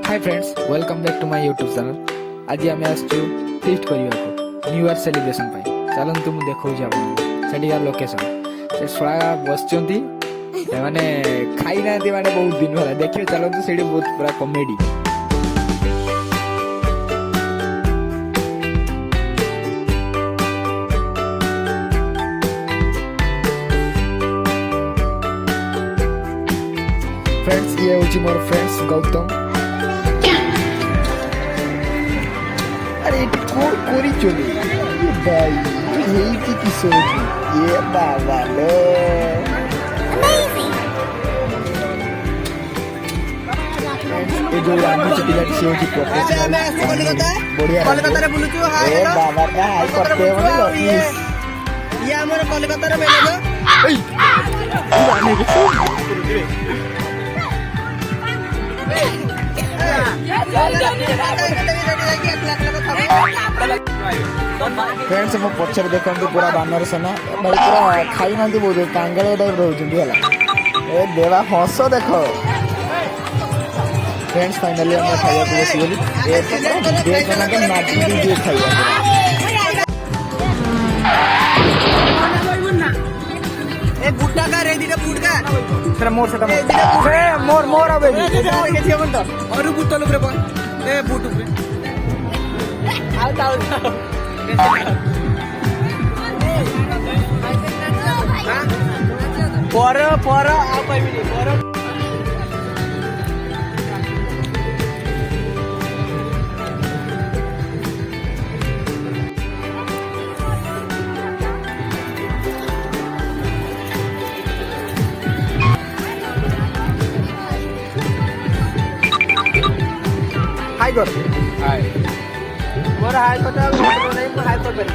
Hi friends, welcome back to my YouTube channel. आज आम आसचु फिस्ट करने न्यू ईयर सेलिब्रेशन चलतु मुझे देखा सेठिकार लोकेशन से शला बस मैंने खाई ना माने बहुत दिन है देखिए चलतु से बहुत पूरा कॉमेडी। फ्रेंड्स ये हूँ मोर फ्रेंड्स गौतम। अरे कोरी चली भाई यही की सोच ये बाबा लो ये जो रानी से पिला से होची प्रोफेशनल बढ़िया कोलकाता रे बुलुचु हाय ए बाबा का हाय करते हो लो ये हमर कोलकाता रे बेलो ए रानी के फ्रेंड्स मो पछर देखंतु पूरा बानर सेना भाई पूरा खाई नांती बहुत कांगले टाइप रहउछंती हला ए देवा हंस देखो। फ्रेंड्स फाइनली हम खाइया को बसी गेली ए देख ना के नाची दी खाइया ए गुड्डा का रेडी रे फूड का तेरा मोर सेटा मोर मोर आबे के छे बंद और बुतल ऊपर पर ए बूट ऊपर आओ पर आ पाइबी पर हाय कर हाय मोर हाय कटा नहीं मो हाय कर पर